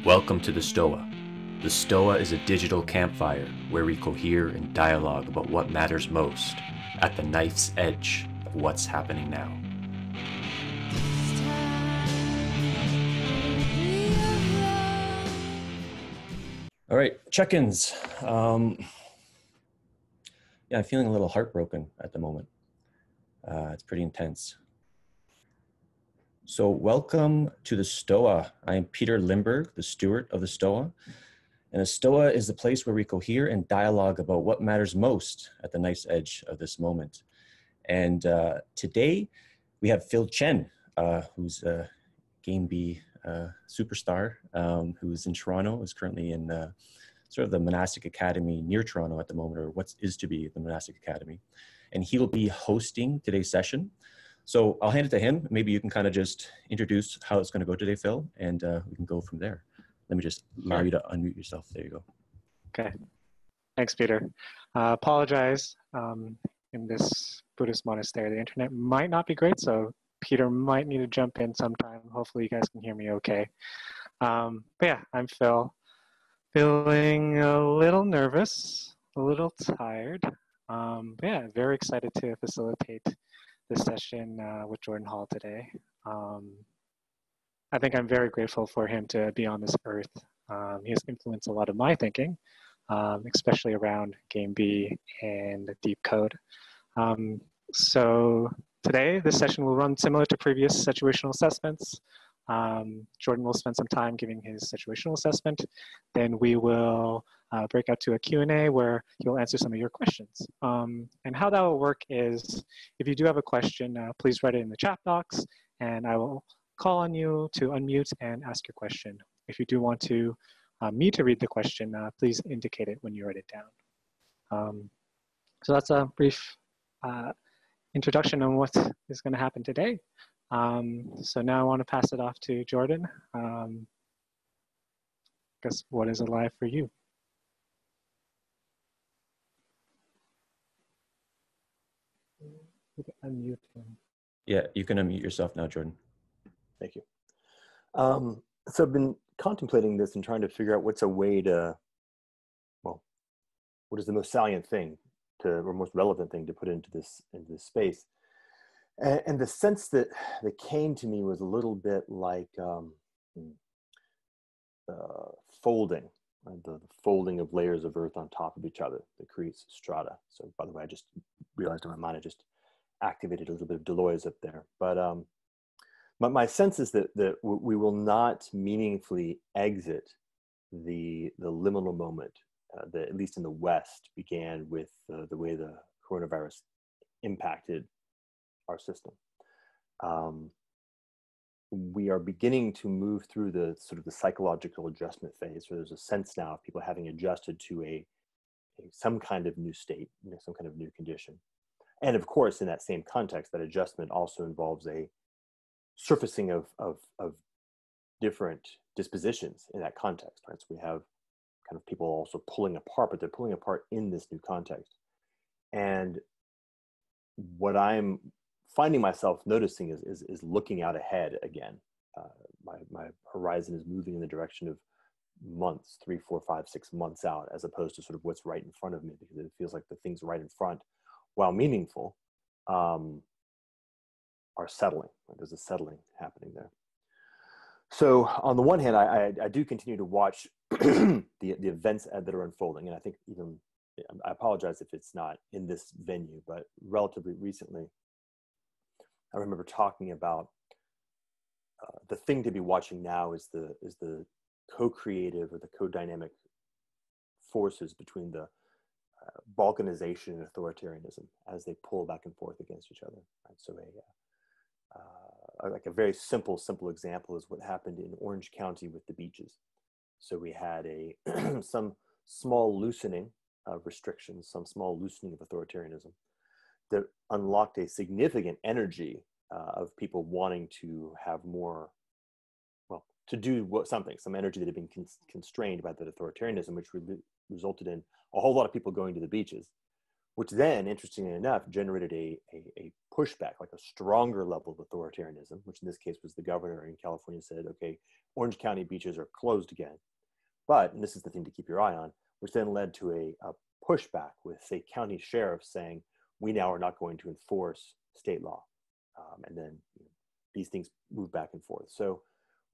Welcome to the Stoa. The Stoa is a digital campfire where we cohere and dialogue about what matters most at the knife's edge of what's happening now. All right, check-ins. I'm feeling a little heartbroken at the moment. It's pretty intense. So welcome to the Stoa. I am Peter Limberg, the steward of the Stoa. And the Stoa is the place where we cohere and dialogue about what matters most at the knife's edge of this moment. And today we have Chen, who's a Game B superstar, who's in Toronto, is currently in sort of the monastic academy near Toronto at the moment, or what is to be the monastic academy. And he will be hosting today's session. So I'll hand it to him. Maybe you can kind of just introduce how it's going to go today, Phil, and we can go from there. Let me just allow you to unmute yourself. There you go. Okay. Thanks, Peter. Apologize. In this Buddhist monastery, the internet might not be great, so Peter might need to jump in sometime. Hopefully you guys can hear me okay. But yeah, I'm Phil. Feeling a little nervous, a little tired. But yeah, very excited to facilitate this session with Jordan Hall today. I think I'm very grateful for him to be on this earth. He has influenced a lot of my thinking, especially around Game B and deep code. So today, this session will run similar to previous situational assessments. Jordan will spend some time giving his situational assessment. Then we will break out to a Q&A where he'll answer some of your questions. And how that will work is, if you do have a question, please write it in the chat box, and I will call on you to unmute and ask your question. If you do want to me to read the question, please indicate it when you write it down. So that's a brief introduction on what is going to happen today. So now I want to pass it off to Jordan. Guess what is alive for you? You can unmute him. Yeah, you can unmute yourself now, Jordan. Thank you. So I've been contemplating this and trying to figure out what's a way to, well, what is the most salient thing to, or most relevant thing to put into this space. And the sense that came to me was a little bit like folding, the folding of layers of earth on top of each other that creates strata. So by the way, I just realized in my mind, I just activated a little bit of Deleuze up there. But my sense is that we will not meaningfully exit the liminal moment that, at least in the West, began with the way the coronavirus impacted our system. We are beginning to move through the sort of the psychological adjustment phase, where there's a sense now of people having adjusted to some kind of new state, some kind of new condition. And of course, in that same context, that adjustment also involves a surfacing of different dispositions in that context, right? So we have kind of people also pulling apart, but they're pulling apart in this new context. And what I'm finding myself noticing is looking out ahead again. My horizon is moving in the direction of months, 3, 4, 5, 6 months out, as opposed to sort of what's right in front of me, because it feels like the things right in front, while meaningful, are settling. There's a settling happening there. So on the one hand, I do continue to watch the events that are unfolding, and I think even, I apologize if it's not in this venue, but relatively recently, I remember talking about the thing to be watching now is the co-creative or the co-dynamic forces between the balkanization and authoritarianism as they pull back and forth against each other. Right? So like a very simple example is what happened in Orange County with the beaches. So we had some small loosening of restrictions, some small loosening of authoritarianism that unlocked a significant energy of people wanting to have more, well, to do some energy that had been constrained by that authoritarianism, which resulted in a whole lot of people going to the beaches, which then, interestingly enough, generated a pushback, like a stronger level of authoritarianism, which in this case was the governor in California said, okay, Orange County beaches are closed again. But, and this is the thing to keep your eye on, which then led to a pushback with, say, county sheriffs saying, we now are not going to enforce state law. And then these things move back and forth. So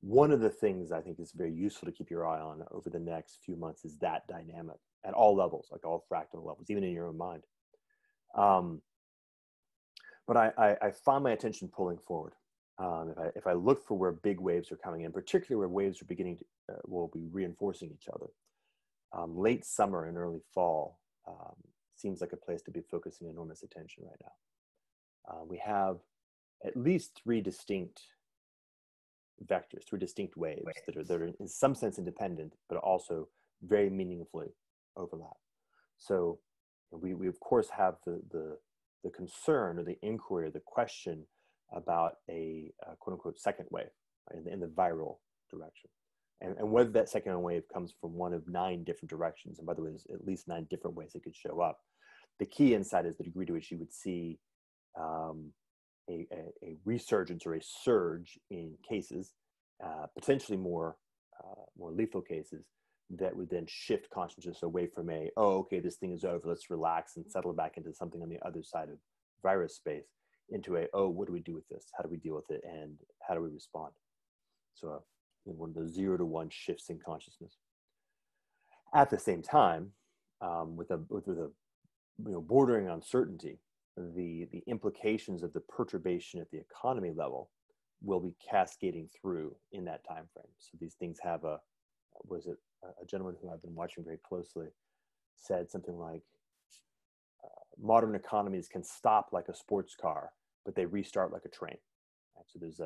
one of the things I think is very useful to keep your eye on over the next few months is that dynamic at all levels, like all fractal levels, even in your own mind. But I find my attention pulling forward. If I look for where big waves are coming in, particularly where waves are beginning to, will be reinforcing each other, late summer and early fall seems like a place to be focusing enormous attention right now. We have at least three distinct vectors, three distinct waves that are in some sense independent, but also very meaningfully overlap. So we of course have the concern or the inquiry or the question about a quote unquote second wave, right, in the viral direction. And whether that second wave comes from one of 9 different directions, and by the way, there's at least 9 different ways it could show up. The key insight is the degree to which you would see a resurgence or a surge in cases, potentially more lethal cases, that would then shift consciousness away from oh, okay, this thing is over, let's relax and settle back into something on the other side of virus space, into oh, what do we do with this? How do we deal with it? And how do we respond? So one of those 0 to 1 shifts in consciousness. At the same time, with a bordering uncertainty, the implications of the perturbation at the economy level will be cascading through in that time frame. So these things have a gentleman who I've been watching very closely said something like, modern economies can stop like a sports car, but they restart like a train. Right? So there's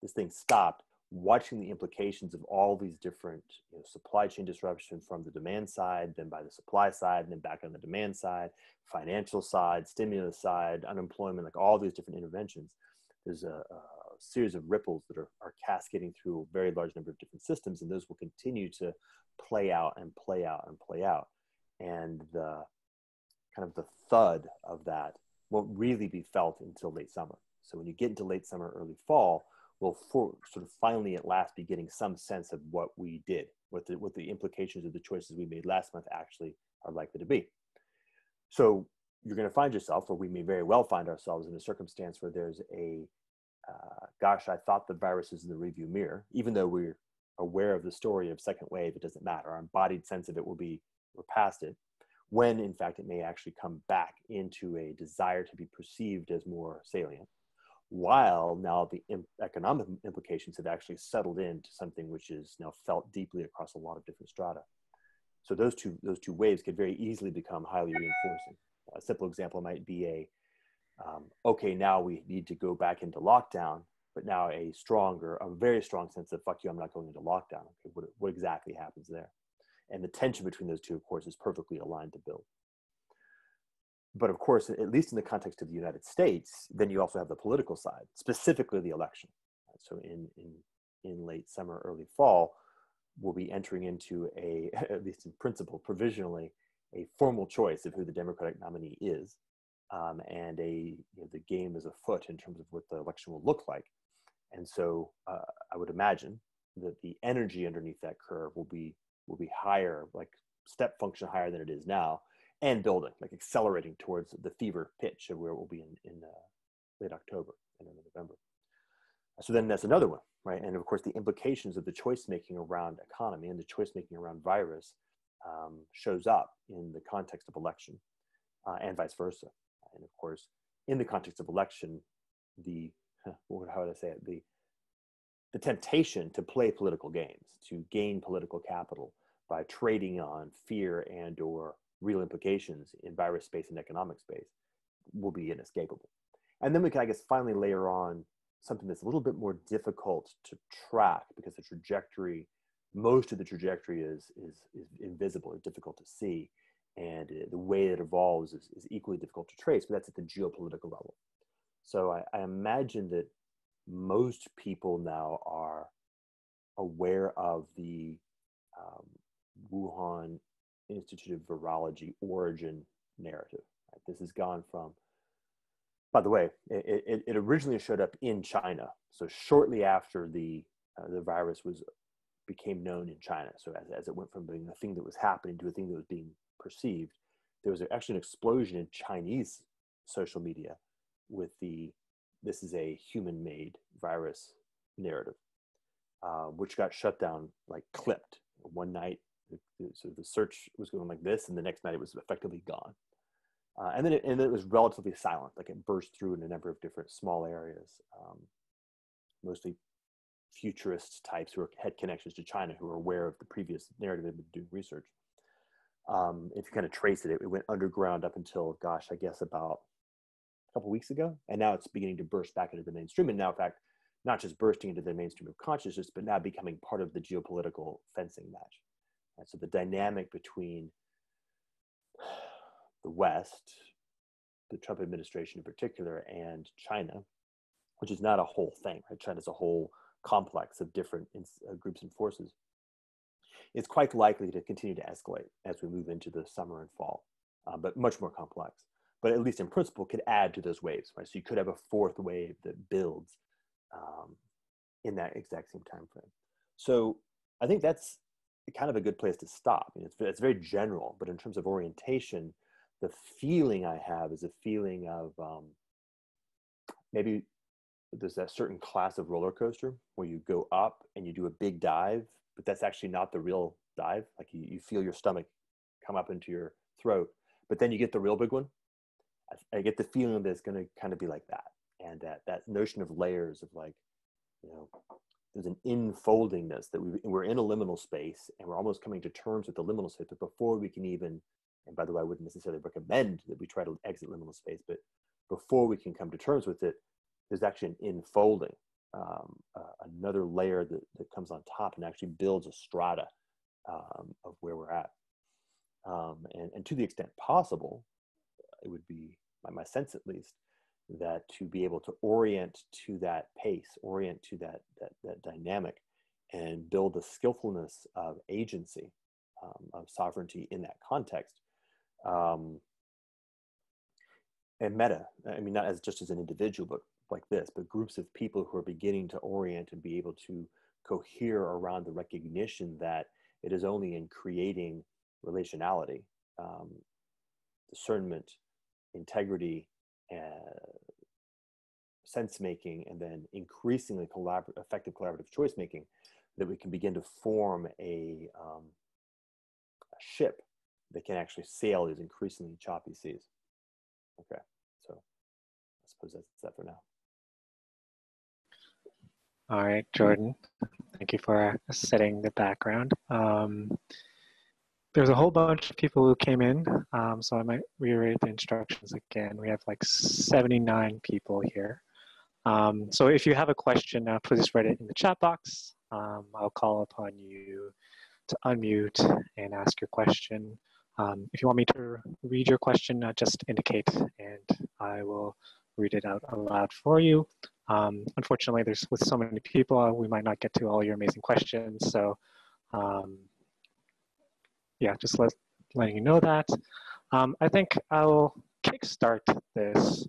this thing stopped, watching the implications of all these different supply chain disruption from the demand side, then by the supply side, and then back on the demand side, financial side, stimulus side, unemployment, like all these different interventions. There's a series of ripples that are cascading through a very large number of different systems, and those will continue to play out and play out and play out. And the kind of the thud of that won't really be felt until late summer. So when you get into late summer, early fall, we'll sort of finally at last be getting some sense of what we did, what the implications of the choices we made last month actually are likely to be. So you're going to find yourself, or we may very well find ourselves, in a circumstance where there's gosh, I thought the virus is in the rearview mirror. Even though we're aware of the story of second wave, it doesn't matter. Our embodied sense of it we're past it, when in fact it may actually come back into a desire to be perceived as more salient, while now the economic implications have actually settled into something which is now felt deeply across a lot of different strata. So those two waves could very easily become highly reinforcing. A simple example might be okay, now we need to go back into lockdown, but now a very strong sense of, fuck you, I'm not going into lockdown. Okay, what exactly happens there? And the tension between those two, of course, is perfectly aligned to build. But of course, at least in the context of the United States, then you also have the political side, specifically the election. So in late summer, early fall, we'll be entering into at least in principle, provisionally, a formal choice of who the Democratic nominee is. And the game is afoot in terms of what the election will look like. And so I would imagine that the energy underneath that curve will be higher, like step function higher than it is now, and building, like accelerating towards the fever pitch of where it will be in late October and early November. So then that's another one, right? And of course, the implications of the choice making around economy and the choice making around virus shows up in the context of election and vice versa. And of course, in the context of election, how would I say it? The temptation to play political games, to gain political capital by trading on fear and or real implications in virus space and economic space will be inescapable. And then we can, I guess, finally layer on something that's a little bit more difficult to track because most of the trajectory is invisible, it's difficult to see. And the way it evolves is equally difficult to trace, but that's at the geopolitical level. So I imagine that most people now are aware of the Wuhan Institute of Virology origin narrative, Right? This has gone from, by the way, it originally showed up in China. So shortly after the virus became known in China. So as it went from being a thing that was happening to a thing that was being perceived, there was actually an explosion in Chinese social media with this is a human-made virus narrative, which got shut down, like clipped. One night, so the search was going like this, and the next night it was effectively gone. And then it was relatively silent, like it burst through in a number of different small areas, mostly futurist types who had connections to China, who were aware of the previous narrative and been doing research. If you kind of trace it, it went underground up until, gosh, I guess about a couple weeks ago. And now it's beginning to burst back into the mainstream. And now, in fact, not just bursting into the mainstream of consciousness, but now becoming part of the geopolitical fencing match. And so the dynamic between the West, the Trump administration in particular, and China, which is not a whole thing, right? China's a whole complex of different groups and forces. It's quite likely to continue to escalate as we move into the summer and fall, but much more complex. But at least in principle, could add to those waves, right? So you could have a fourth wave that builds in that exact same time frame. So I think that's kind of a good place to stop. I mean, it's very general, but in terms of orientation, the feeling I have is a feeling of maybe there's that certain class of roller coaster where you go up and you do a big dive, but that's actually not the real dive. Like you feel your stomach come up into your throat, but then you get the real big one. I get the feeling that it's going to kind of be like that. And that notion of layers of, like, you know, there's an infoldingness that we're in a liminal space and we're almost coming to terms with the liminal space. But before we can even, and by the way, I wouldn't necessarily recommend that we try to exit liminal space, but before we can come to terms with it, there's actually an infolding, another layer that comes on top and actually builds a strata of where we're at. And to the extent possible, it would be, by my sense at least, that to be able to orient to that pace, orient to that dynamic, and build the skillfulness of agency, of sovereignty in that context. And meta, I mean, not as just as an individual, but like this, but groups of people who are beginning to orient and be able to cohere around the recognition that it is only in creating relationality, discernment, integrity, sense making, and then increasingly effective collaborative choice making, that we can begin to form a ship that can actually sail these increasingly choppy seas. Okay, so I suppose that's that for now. All right, Jordan, thank you for setting the background. There's a whole bunch of people who came in, so I might reiterate the instructions again. We have like 79 people here. So if you have a question, please write it in the chat box. I'll call upon you to unmute and ask your question. If you want me to read your question, just indicate and I will read it out aloud for you. Unfortunately, with so many people, we might not get to all your amazing questions. So yeah, just letting you know that. I think I'll kickstart this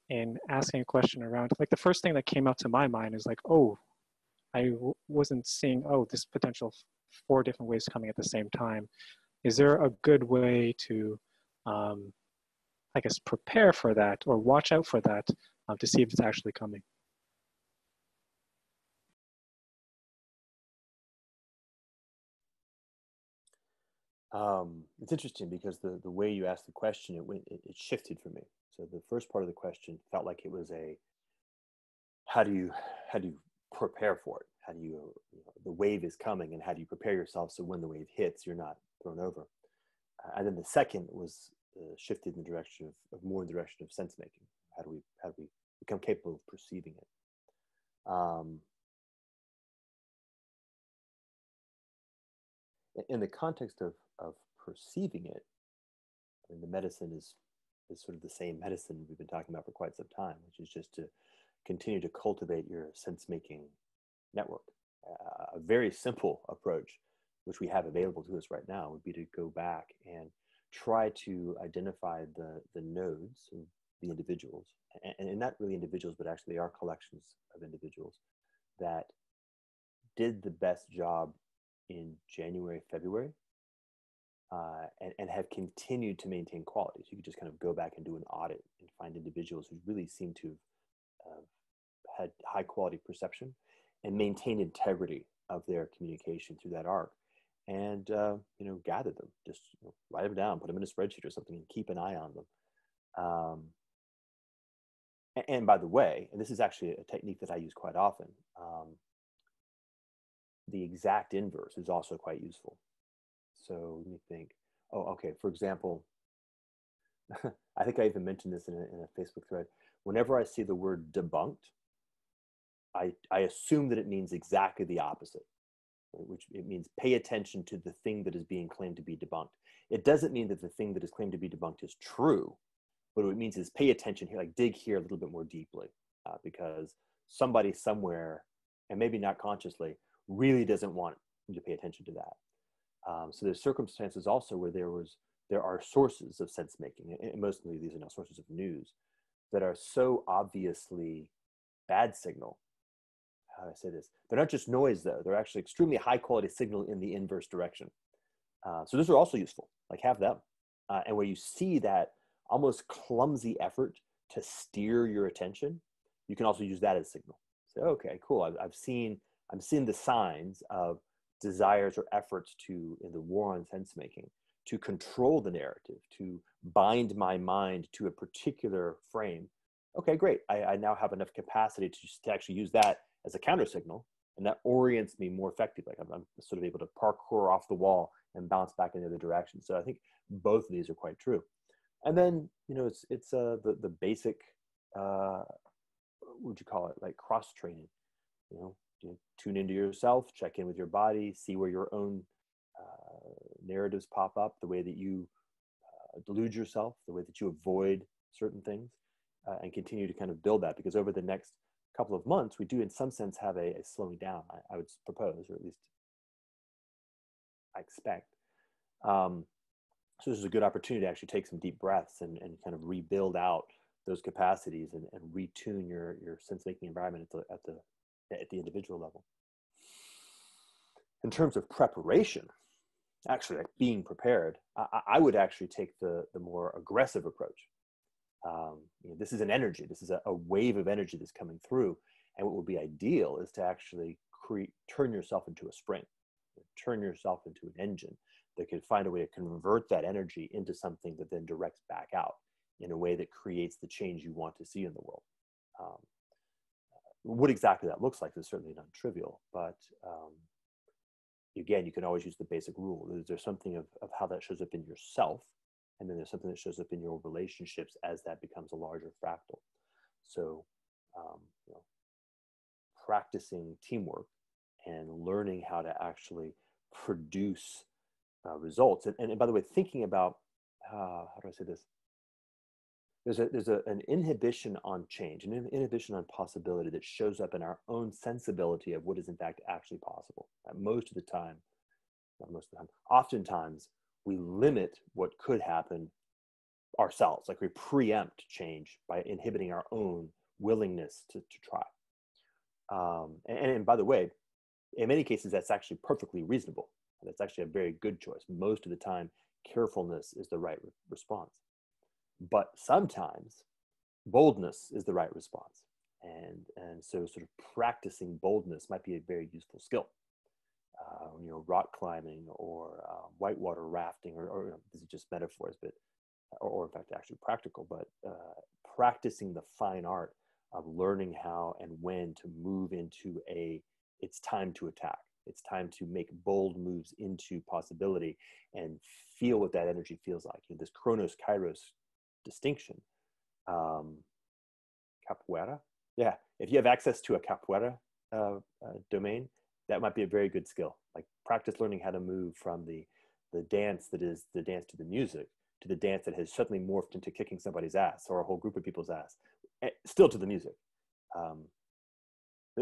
in asking a question around, like, the first thing that came out to my mind is like, oh, I wasn't seeing, oh, this potential 4 different waves coming at the same time. Is there a good way to, I guess, prepare for that or watch out for that to see if it's actually coming? It's interesting because the way you asked the question, it shifted for me. So the first part of the question felt like it was how do you prepare for it? How do you know, the wave is coming, and how do you prepare yourself so when the wave hits, you're not thrown over? And then the second was shifted in the direction of more in the direction of sense making. How do we become capable of perceiving it? In the context of perceiving it, I mean, the medicine is sort of the same medicine we've been talking about for quite some time, which is just to continue to cultivate your sense-making network. A very simple approach, which we have available to us right now, would be to go back and try to identify the nodes of the individuals, and not really individuals, but actually they are collections of individuals that did the best job in January, February, and have continued to maintain quality. So you could just kind of go back and do an audit and find individuals who really seem to have had high quality perception and maintain integrity of their communication through that arc. And gather them, just write them down, put them in a spreadsheet or something, and keep an eye on them. And by the way, and this is actually a technique that I use quite often, the exact inverse is also quite useful. So let me think. Oh, okay. For example, I think I even mentioned this in a Facebook thread. Whenever I see the word debunked, I assume that it means exactly the opposite, which it means pay attention to the thing that is being claimed to be debunked. It doesn't mean that the thing that is claimed to be debunked is true, but what it means is pay attention here, like dig here a little bit more deeply, because somebody somewhere, and maybe not consciously, really doesn't want you to pay attention to that. So there's circumstances also where there are sources of sense making, and mostly these are now sources of news, that are so obviously bad signal. How do I say this? They're not just noise though, they're actually extremely high quality signal in the inverse direction. So those are also useful, like have them. And where you see that almost clumsy effort to steer your attention, you can also use that as signal. Say, okay, cool, I'm seeing the signs of desires or efforts in the war on sense making, to control the narrative, to bind my mind to a particular frame. Okay, great. I now have enough capacity to actually use that as a counter signal, and that orients me more effectively. Like I'm sort of able to parkour off the wall and bounce back in the other direction. So I think both of these are quite true. And then it's the basic what would you call it, like cross training. You tune into yourself, check in with your body, see where your own narratives pop up, the way that you delude yourself, the way that you avoid certain things, and continue to kind of build that, because over the next couple of months, we do in some sense have a slowing down, I would propose, or at least I expect. So this is a good opportunity to actually take some deep breaths and kind of rebuild out those capacities and retune your sense-making environment at the individual level. In terms of preparation, actually like being prepared, I would actually take the more aggressive approach. This is an energy, this is a wave of energy that's coming through, and what would be ideal is to actually turn yourself into a spring, turn yourself into an engine that could find a way to convert that energy into something that then directs back out in a way that creates the change you want to see in the world. What exactly that looks like is certainly not trivial, but again, you can always use the basic rule. There's something of how that shows up in yourself, and then there's something that shows up in your relationships as that becomes a larger fractal. So practicing teamwork and learning how to actually produce results. And by the way, thinking about, how do I say this? There's an inhibition on change, an inhibition on possibility that shows up in our own sensibility of what is in fact actually possible. Most of the time, not most of the time, oftentimes we limit what could happen ourselves, like we preempt change by inhibiting our own willingness to try. And by the way, in many cases, that's actually perfectly reasonable. That's actually a very good choice. Most of the time, carefulness is the right response. But sometimes boldness is the right response. And so sort of practicing boldness might be a very useful skill. Rock climbing or whitewater rafting, or these are just metaphors, but or in fact actually practical, but practicing the fine art of learning how and when to move into it's time to attack. It's time to make bold moves into possibility and feel what that energy feels like. This Chronos Kairos distinction. Capoeira. Yeah, if you have access to a capoeira domain, that might be a very good skill. Like practice learning how to move from the dance that is the dance to the music to the dance that has suddenly morphed into kicking somebody's ass or a whole group of people's ass, still to the music.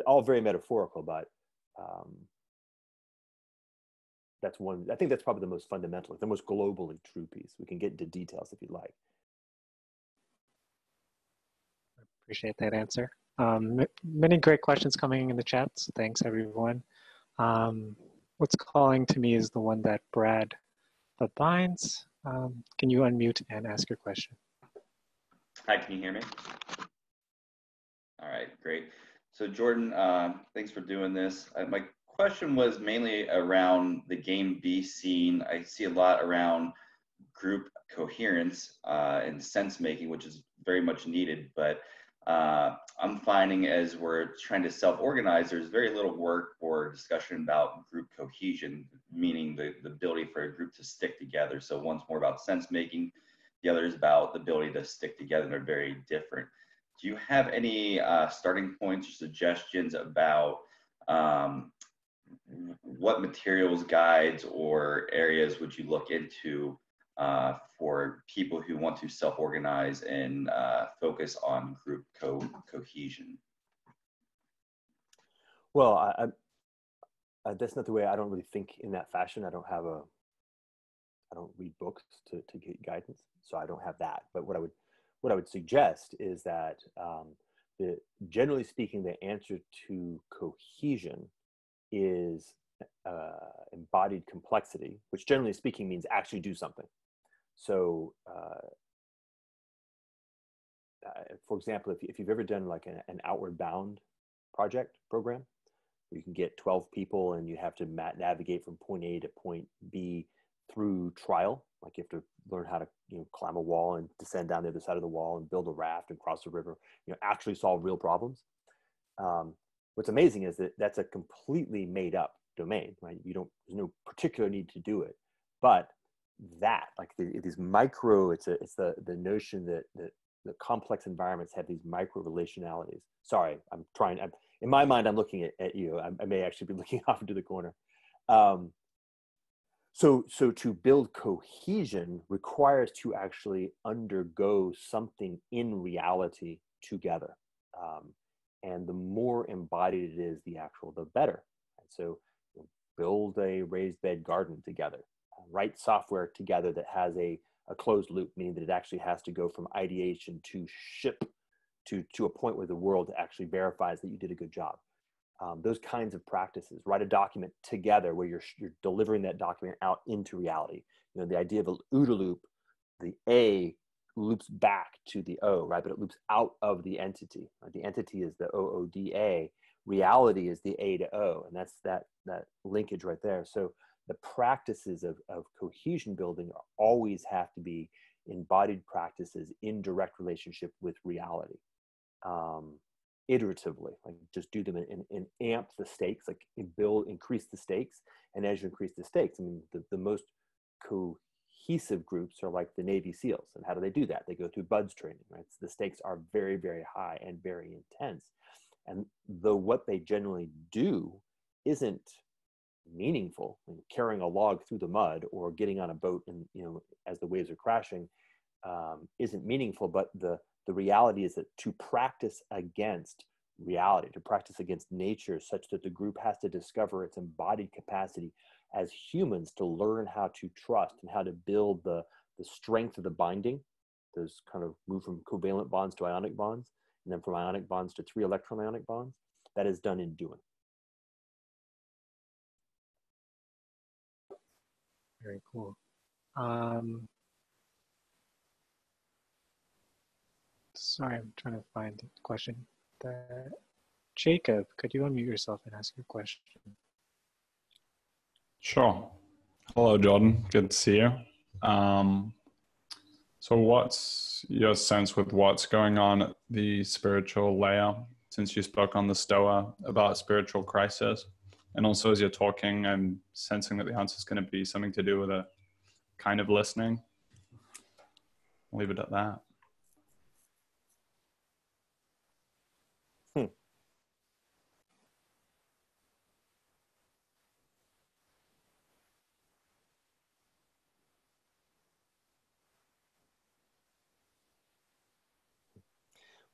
All very metaphorical, but that's one. I think that's probably the most fundamental, the most globally true piece. We can get into details if you'd like. Appreciate that answer. Many great questions coming in the chat, so thanks everyone. What's calling to me is the one that Brad Babines. Can you unmute and ask your question? Hi, can you hear me? All right, great. So Jordan, thanks for doing this. My question was mainly around the game B scene. I see a lot around group coherence and sense making, which is very much needed, but I'm finding as we're trying to self-organize, there's very little work or discussion about group cohesion, meaning the ability for a group to stick together. So one's more about sense making, the other is about the ability to stick together. They're very different. Do you have any starting points or suggestions about what materials, guides, or areas would you look into for people who want to self-organize and focus on group cohesion? Well, that's not the way. I don't really think in that fashion. I don't read books to get guidance, so I don't have that. But what I would suggest is that generally speaking, the answer to cohesion is embodied complexity, which generally speaking means actually do something. So, for example, if you've ever done like an outward bound program, where you can get 12 people and you have to navigate from point A to point B through trial, like you have to learn how to climb a wall and descend down the other side of the wall and build a raft and cross a river, actually solve real problems. What's amazing is that that's a completely made up domain, right? There's no particular need to do it, but that like these micro, it's the notion that the complex environments have these micro relationalities. Sorry, in my mind, I'm looking at you. I may actually be looking off into the corner. So to build cohesion requires to actually undergo something in reality together. And the more embodied it is, the better. And so build a raised bed garden together, write software together that has a closed loop, meaning that it actually has to go from ideation to ship to a point where the world actually verifies that you did a good job. Those kinds of practices. Write a document together where you're delivering that document out into reality. The idea of an OODA loop, the A loops back to the O, right? But it loops out of the entity. Right? The entity is the OODA. Reality is the A to O, and that's that linkage right there. So the practices of cohesion building always have to be embodied practices in direct relationship with reality. Iteratively, like just do them and amp the stakes, like increase the stakes. And as you increase the stakes, I mean, the most cohesive groups are like the Navy SEALs. And how do they do that? They go through BUDS training, right? So the stakes are very, very high and very intense. And though what they generally do isn't meaningful, I mean, carrying a log through the mud or getting on a boat and as the waves are crashing isn't meaningful, but the reality is that to practice against reality, to practice against nature, such that the group has to discover its embodied capacity as humans to learn how to trust and how to build the strength of the binding. Those kind of move from covalent bonds to ionic bonds, and then from ionic bonds to 3 electron ionic bonds. That is done in doing. Very cool. Sorry, I'm trying to find the question. Jacob, could you unmute yourself and ask your question? Sure. Hello, Jordan. Good to see you. So what's your sense with what's going on at the spiritual layer, since you spoke on the Stoa about spiritual crisis? And also as you're talking, I'm sensing that the answer is going to be something to do with a kind of listening. I'll leave it at that.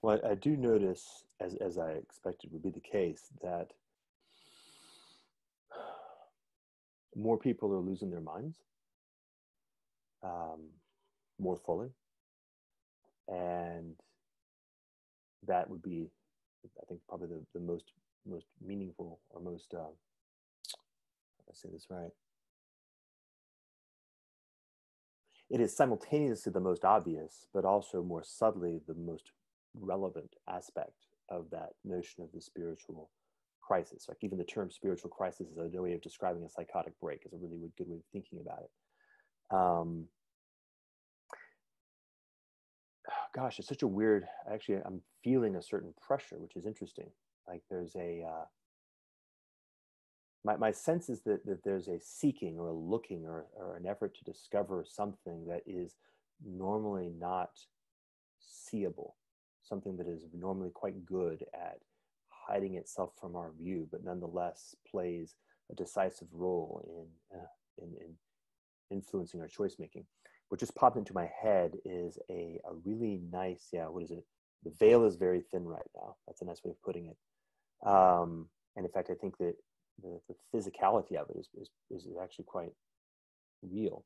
Well, I do notice, as I expected would be the case, that more people are losing their minds more fully. And that would be, I think, probably the most meaningful or most, I say this right. It is simultaneously the most obvious, but also more subtly the most relevant aspect of that notion of the spiritual crisis. Like even the term spiritual crisis is a way of describing a psychotic break, is a really good way of thinking about it. Gosh, it's such a weird, actually, I'm feeling a certain pressure, which is interesting. Like there's a, my sense is that there's a seeking or a looking or an effort to discover something that is normally not seeable, something that is normally quite good at hiding itself from our view, but nonetheless plays a decisive role in influencing our choice making. What just popped into my head is a really nice, what is it? The veil is very thin right now. That's a nice way of putting it. And in fact, I think that the physicality of it is actually quite real.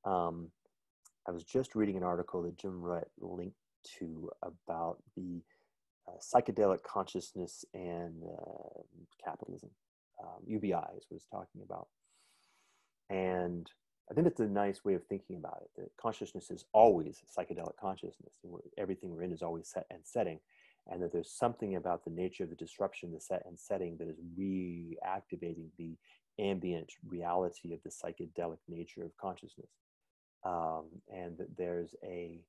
I was just reading an article that Jim Rutt linked to about the psychedelic consciousness and capitalism. UBI is what it's talking about. And I think it's a nice way of thinking about it, that consciousness is always psychedelic consciousness. Everything we're in is always set and setting. And that there's something about the nature of the disruption, the set and setting, that is reactivating the ambient reality of the psychedelic nature of consciousness. And that there's a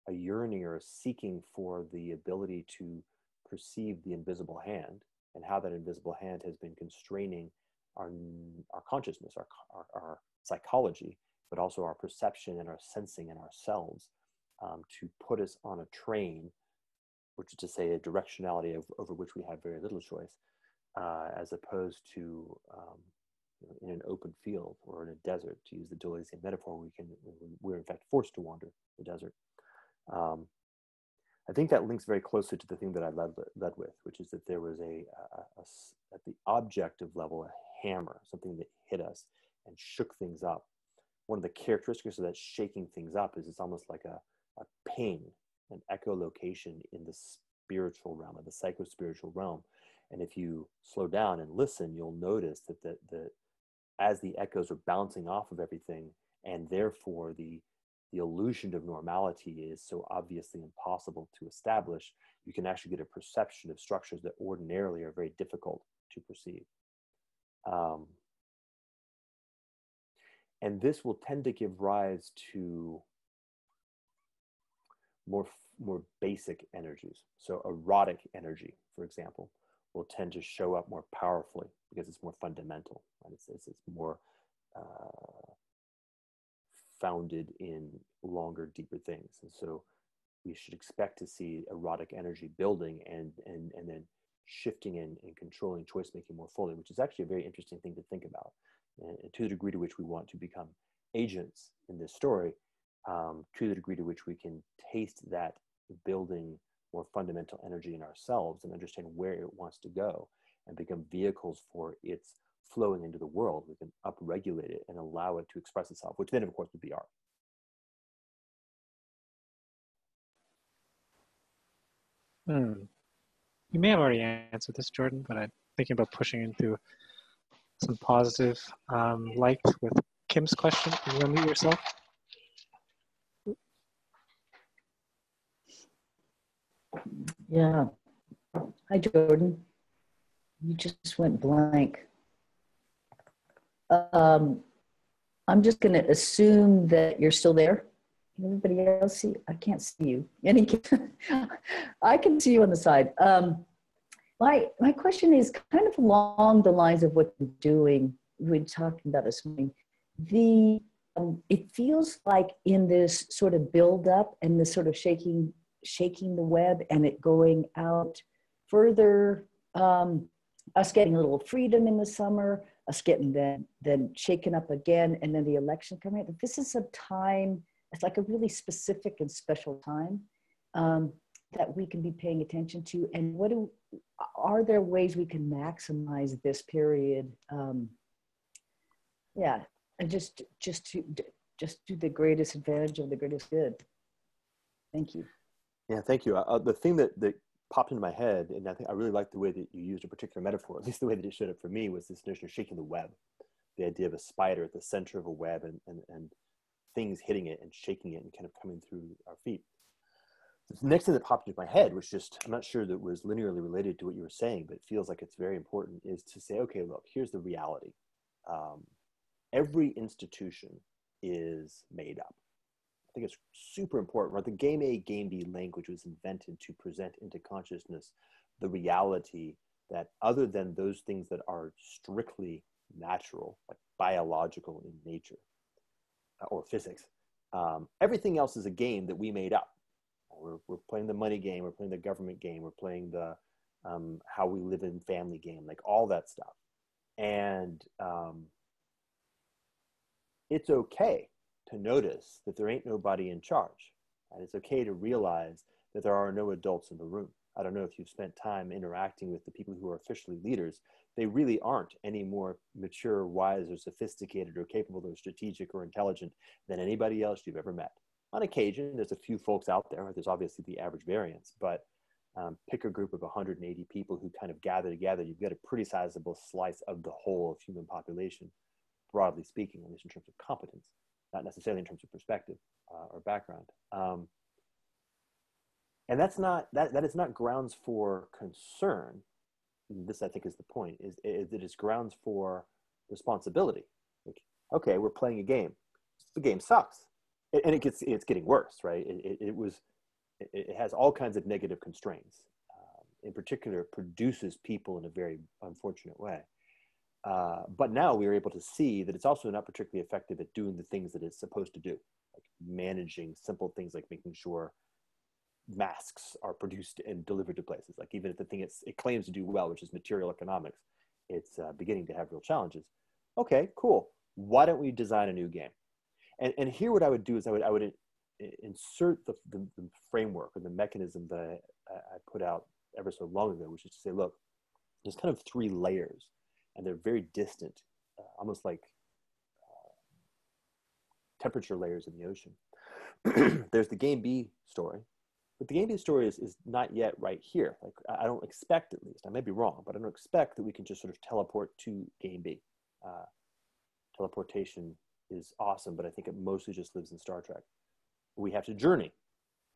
yearning or a seeking for the ability to perceive the invisible hand, and how that invisible hand has been constraining our consciousness, our psychology, but also our perception and our sensing and ourselves, to put us on a train, which is to say a directionality over which we have very little choice, as opposed to in an open field or in a desert, to use the Deleuzian metaphor. We're in fact forced to wander the desert. I think that links very closely to the thing that I led with, which is that there was at the objective level, a hammer, something that hit us and shook things up. One of the characteristics of that shaking things up is it's almost like a ping, an echolocation in the spiritual realm, of the psycho-spiritual realm. And if you slow down and listen, you'll notice that as the echoes are bouncing off of everything, and therefore the illusion of normality is so obviously impossible to establish, you can actually get a perception of structures that ordinarily are very difficult to perceive. And this will tend to give rise to more basic energies. So erotic energy, for example, will tend to show up more powerfully because it's more fundamental, right? It's more founded in longer, deeper things. And so we should expect to see erotic energy building and then shifting and controlling choice making more fully, which is actually a very interesting thing to think about. And to the degree to which we want to become agents in this story, to the degree to which we can taste that building more fundamental energy in ourselves and understand where it wants to go and become vehicles for its flowing into the world, we can upregulate it and allow it to express itself, which then of course would be art. You may have already answered this, Jordan, but I'm thinking about pushing into some positive light with Kim's question. Can you unmute yourself? Yeah. Hi, Jordan. You just went blank. I'm just going to assume that you're still there. Can everybody else see? I can't see you. I can see you on the side. My question is kind of along the lines of what you're doing. We're talking about this morning. It feels like in this sort of build up and this sort of shaking the web and it going out further, us getting a little freedom in the summer, us getting then shaken up again, and then the election coming out. This is a time, it's like a really specific and special time that we can be paying attention to. And are there ways we can maximize this period Yeah, and just do the greatest advantage of the greatest good. Thank you. Yeah, thank you. The thing that popped into my head, and I think I really like the way that you used a particular metaphor, at least the way that it showed up for me, was this notion of shaking the web. The idea of a spider at the center of a web and things hitting it and shaking it and kind of coming through our feet. The next thing that popped into my head was just, I'm not sure that it was linearly related to what you were saying, but it feels like it's very important, is to say, okay, look, here's the reality. Every institution is made up. I think it's super important, right? The game A, game B language was invented to present into consciousness the reality that other than those things that are strictly natural, like biological in nature or physics, everything else is a game that we made up. We're playing the money game, we're playing the government game, we're playing the how we live in family game, like all that stuff. And it's okay to notice that there ain't nobody in charge. And it's okay to realize that there are no adults in the room. I don't know if you've spent time interacting with the people who are officially leaders. They really aren't any more mature, wise, or sophisticated, or capable, or strategic, or intelligent than anybody else you've ever met. On occasion, there's a few folks out there. There's obviously the average variance, but pick a group of 180 people who kind of gather together. You've got a pretty sizable slice of the whole of human population, broadly speaking, at least in terms of competence, not necessarily in terms of perspective or background. And that is not grounds for concern. This, I think, is the point, is it is grounds for responsibility. Like, okay, we're playing a game. The game sucks. And it's getting worse, right? It has all kinds of negative constraints. In particular, it produces people in a very unfortunate way. But now we are able to see that it's also not particularly effective at doing the things that it's supposed to do, like managing simple things like making sure masks are produced and delivered to places. Like even if the thing it claims to do well, which is material economics, it's beginning to have real challenges. Okay, cool. Why don't we design a new game? And here what I would do is I would insert the framework or the mechanism that I put out ever so long ago, which is to say, look, there's kind of 3 layers, and they're very distant, almost like temperature layers in the ocean. There's the game B story, but the game B story is not yet right here. Like I don't expect, at least, I may be wrong, but I don't expect that we can just sort of teleport to game B. Teleportation is awesome, but I think it mostly just lives in Star Trek. We have to journey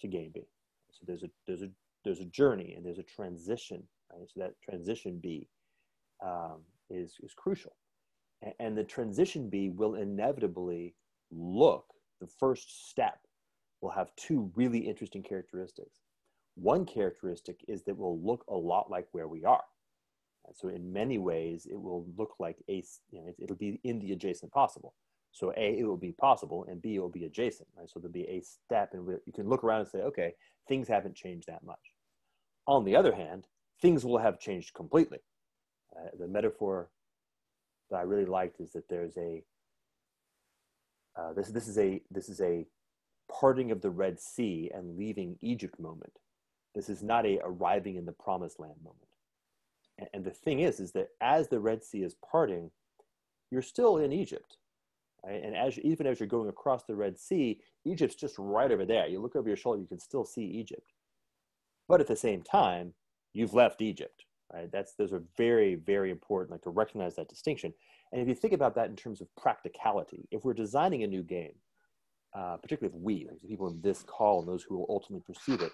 to game B. So there's a journey and there's a transition, right? So that transition B is crucial. And the transition B will inevitably the first step will have 2 really interesting characteristics. One characteristic is that we'll look a lot like where we are. And so in many ways, it will look like it'll be in the adjacent possible. So A, it will be possible, and B, it will be adjacent, right? So there'll be a step, and you can look around and say, okay, things haven't changed that much. On the other hand, things will have changed completely. The metaphor that I really liked is that there's this is a parting of the Red Sea and leaving Egypt moment. This is not a arriving in the promised land moment. And the thing is that as the Red Sea is parting, you're still in Egypt. Right? And even as you're going across the Red Sea, Egypt's just right over there. You look over your shoulder, you can still see Egypt. But at the same time, you've left Egypt. Right? Those are very, very important, like to recognize that distinction. And if you think about that in terms of practicality, if we're designing a new game, particularly if we, like the people in this call and those who will ultimately perceive it,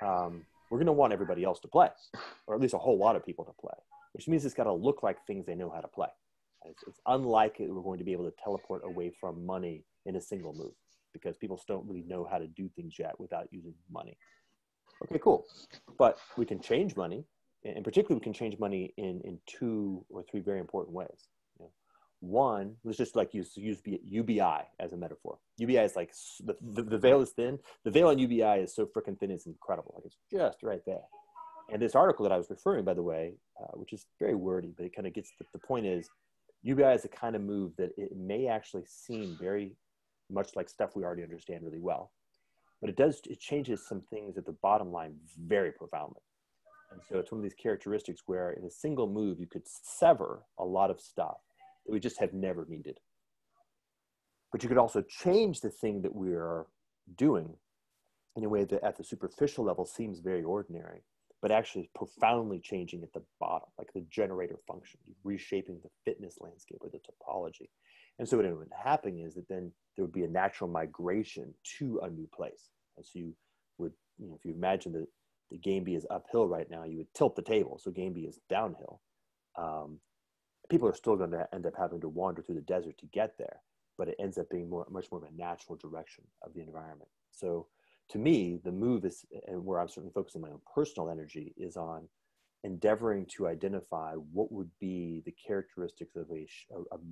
we're going to want everybody else to play, or at least a whole lot of people to play, which means it's got to look like things they know how to play. It's unlikely that we're going to be able to teleport away from money in a single move because people don't really know how to do things yet without using money. Okay, cool. But we can change money, and particularly we can change money in 2 or 3 very important ways. One, let's just like use UBI as a metaphor. UBI is like the veil is thin. The veil on UBI is so freaking thin, it's incredible. Like it's just right there. And this article that I was referring, by the way, which is very wordy, but it kind of gets the point is, UBI is the kind of move that it may actually seem very much like stuff we already understand really well, but it changes some things at the bottom line very profoundly. And so it's one of these characteristics where in a single move, you could sever a lot of stuff that we just have never needed. But you could also change the thing that we are doing in a way that at the superficial level seems very ordinary, but actually profoundly changing at the bottom, like the generator function, reshaping the fitness landscape or the topology. And so what would happen is that then there would be a natural migration to a new place. And so you would, if you imagine that the game B is uphill right now, you would tilt the table. So game B is downhill. People are still going to end up having to wander through the desert to get there, but it ends up being much more of a natural direction of the environment. So to me, the move is, and where I'm certainly focusing my own personal energy, is on endeavoring to identify what would be the characteristics of a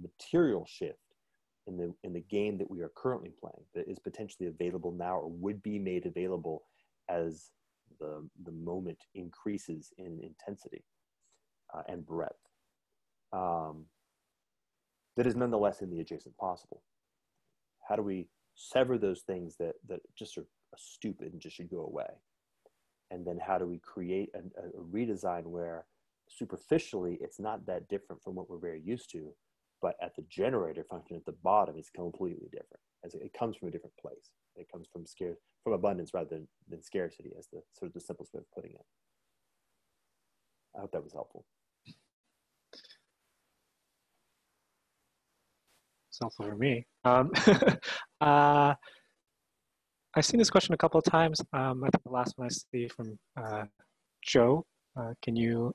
material shift in the game that we are currently playing that is potentially available now or would be made available as the moment increases in intensity and breadth. That is nonetheless in the adjacent possible. How do we sever those things that just are stupid and just should go away? And then how do we create a redesign where superficially it's not that different from what we're very used to, but at the generator function at the bottom is completely different, as it comes from a different place. It comes from abundance rather than scarcity, as the sort of the simplest way of putting it. I hope that was helpful. It's helpful for me. I've seen this question a couple of times. I think the last one I see from Joe. Can you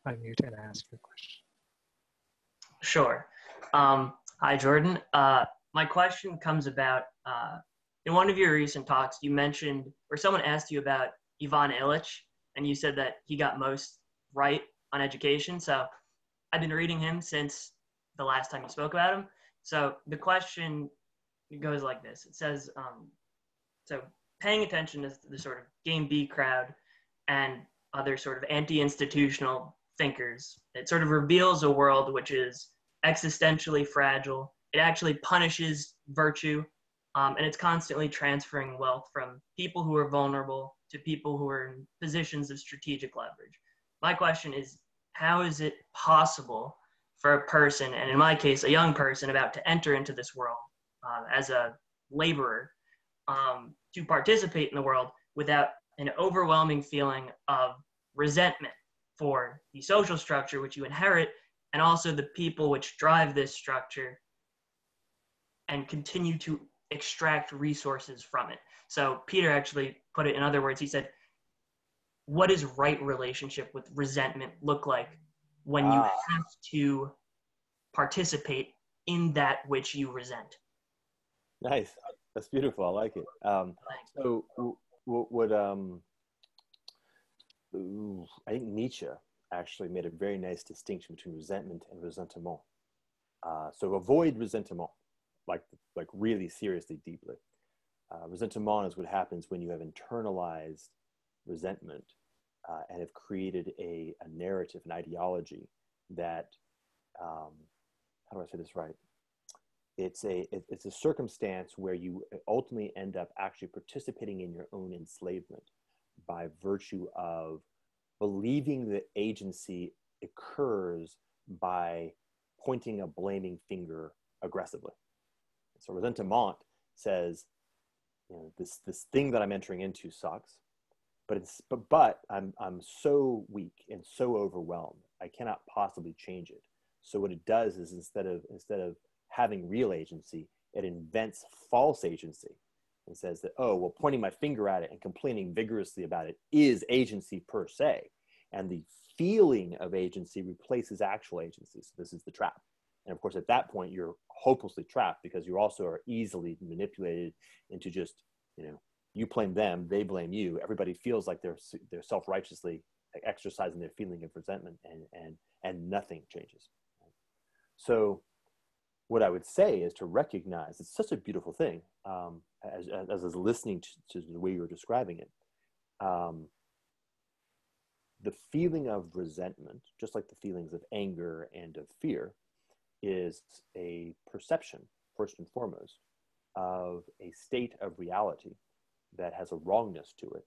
unmute and ask your question? Sure. Hi, Jordan. My question comes about, in one of your recent talks, you mentioned, or someone asked you about Ivan Illich, and you said that he got most right on education. So I've been reading him since the last time you spoke about him. So the question goes like this. It says, so paying attention to the sort of game B crowd and other sort of anti-institutional thinkers, it sort of reveals a world which is existentially fragile. It actually punishes virtue, and it's constantly transferring wealth from people who are vulnerable to people who are in positions of strategic leverage. My question is, how is it possible for a person, and in my case, a young person about to enter into this world as a laborer, to participate in the world without an overwhelming feeling of resentment for the social structure which you inherit, and also the people which drive this structure and continue to extract resources from it? So Peter actually put it in other words. He said, what does right relationship with resentment look like when you have to participate in that which you resent? Nice. That's beautiful. I like it. So what I think Nietzsche actually made a very nice distinction between resentment and ressentiment. So avoid ressentiment, like really seriously, deeply. Ressentiment is what happens when you have internalized resentment and have created a narrative, an ideology that, how do I say this right? It's a circumstance where you ultimately end up actually participating in your own enslavement by virtue of believing that agency occurs by pointing a blaming finger aggressively. So ressentiment says, this thing that I'm entering into sucks, but I'm so weak and so overwhelmed, I cannot possibly change it. So what it does is instead of having real agency, it invents false agency and says that, oh, well, pointing my finger at it and complaining vigorously about it is agency per se. And the feeling of agency replaces actual agency. So this is the trap. And of course, at that point, you're hopelessly trapped because you also are easily manipulated into just, you blame them, they blame you. Everybody feels like they're self-righteously exercising their feeling of resentment, and nothing changes. So what I would say is to recognize, it's such a beautiful thing, as I was listening to the way you were describing it, the feeling of resentment, just like the feelings of anger and of fear, is a perception, first and foremost, of a state of reality that has a wrongness to it,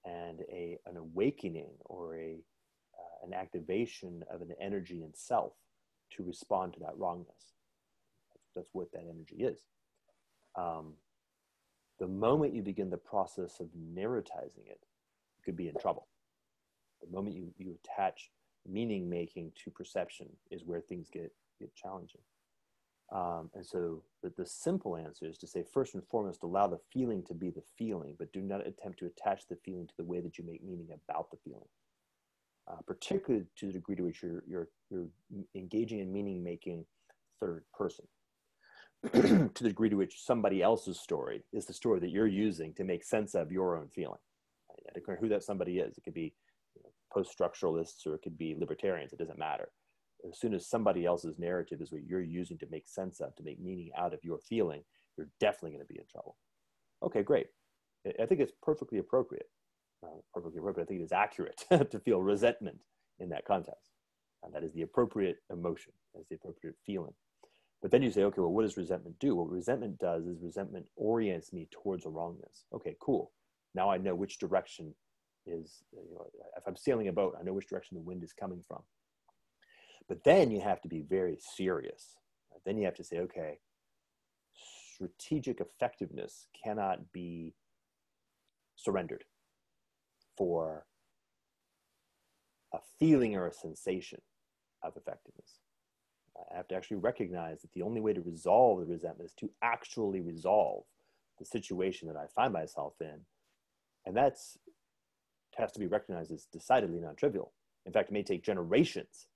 and an awakening or an activation of an energy in self to respond to that wrongness. That's what that energy is. The moment you begin the process of narratizing it, you could be in trouble. The moment you attach meaning making to perception is where things get challenging. And so the simple answer is to say, first and foremost, allow the feeling to be the feeling, but do not attempt to attach the feeling to the way that you make meaning about the feeling. Particularly to the degree to which you're engaging in meaning making third person. To the degree to which somebody else's story is the story that you're using to make sense of your own feeling. I don't care who that somebody is. It could be post-structuralists or it could be libertarians. It doesn't matter. As soon as somebody else's narrative is what you're using to make sense of, to make meaning out of your feeling, you're definitely going to be in trouble. Okay, great. I think it's perfectly appropriate. I think it is accurate to feel resentment in that context. And that is the appropriate emotion, that's the appropriate feeling. But then you say, okay, well, what does resentment do? What resentment does is resentment orients me towards a wrongness. Okay, cool. Now I know which direction is, if I'm sailing a boat, I know which direction the wind is coming from. But then you have to be very serious. Then you have to say, okay, strategic effectiveness cannot be surrendered for a feeling or a sensation of effectiveness. I have to actually recognize that the only way to resolve the resentment is to actually resolve the situation that I find myself in. And that has to be recognized as decidedly non-trivial. In fact, it may take generations.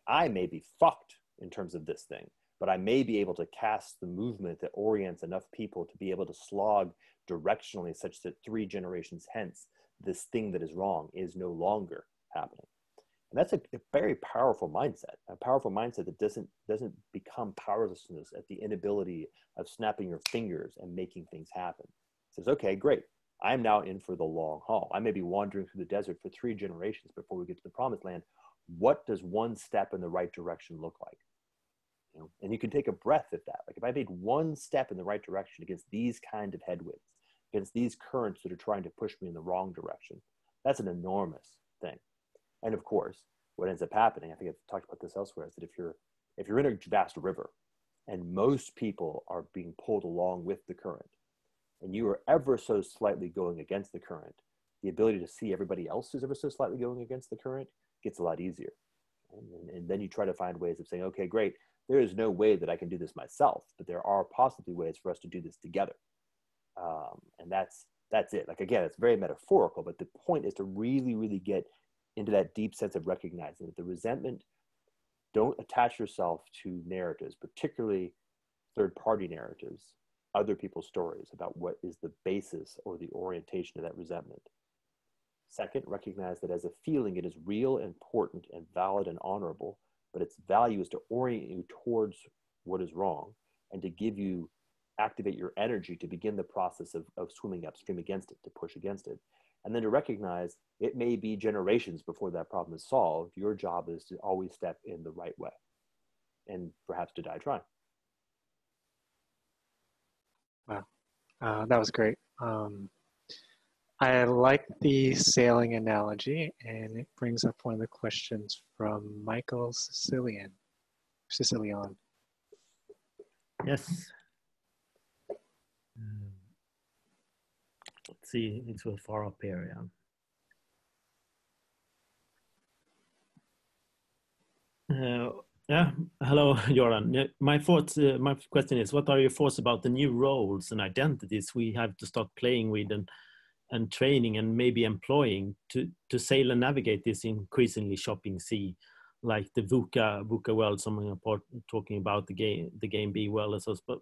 I may be fucked in terms of this thing, but I may be able to cast the movement that orients enough people to be able to slog directionally such that 3 generations hence, this thing that is wrong is no longer happening. And that's a very powerful mindset, a powerful mindset that doesn't become powerlessness at the inability of snapping your fingers and making things happen. It says, okay, great. I'm now in for the long haul. I may be wandering through the desert for 3 generations before we get to the promised land. What does one step in the right direction look like? And you can take a breath at that. Like if I made 1 step in the right direction against these kind of headwinds, against these currents that are trying to push me in the wrong direction, that's an enormous thing. And of course, what ends up happening, I think I've talked about this elsewhere, is that if you're in a vast river and most people are being pulled along with the current, and you are ever so slightly going against the current, the ability to see everybody else who's ever so slightly going against the current gets a lot easier. And then you try to find ways of saying, okay, great, there is no way that I can do this myself, but there are possibly ways for us to do this together. And that's it. Like, again, it's very metaphorical, but the point is to really, really get into that deep sense of recognizing that the resentment, don't attach yourself to narratives, particularly third-party narratives, other people's stories about what is the basis or the orientation of that resentment. Second, recognize that as a feeling, it is real, important, and valid and honorable, but its value is to orient you towards what is wrong and to give you, activate your energy to begin the process of swimming upstream against it, to push against it. And then to recognize it may be generations before that problem is solved. Your job is to always step in the right way and perhaps to die trying. Wow, that was great. I like the sailing analogy, and it brings up one of the questions from Michael Sillion. Yes. Let's see, it's so far up here, yeah. Yeah, hello, Göran. My question is, what are your thoughts about the new roles and identities we have to start playing with and training and maybe employing to sail and navigate this increasingly shopping sea, like the VUCA world, someone talking about the game B world as well.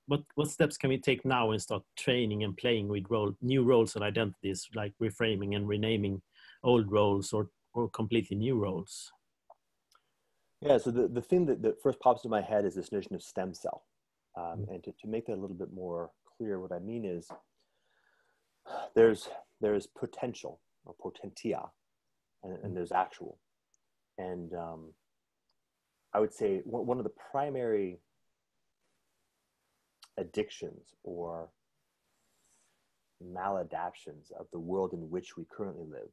But what steps can we take now and start training and playing with new roles and identities, like reframing and renaming old roles or completely new roles? Yeah, so the thing that first pops into my head is this notion of stem cell. And to make that a little bit more clear, what I mean is there's potential or potentia, and there's actual. And I would say one of the primary addictions or maladaptions of the world in which we currently live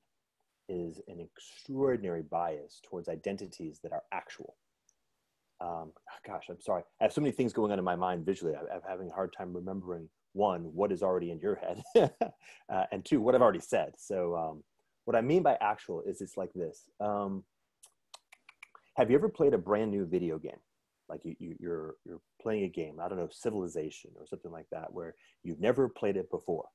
is an extraordinary bias towards identities that are actual. gosh, I'm sorry. I have so many things going on in my mind visually. I'm having a hard time remembering, one, what is already in your head, and two, what I've already said. So what I mean by actual is it's like this. Have you ever played a brand new video game? Like you're playing a game, I don't know, Civilization or something like that, where you've never played it before.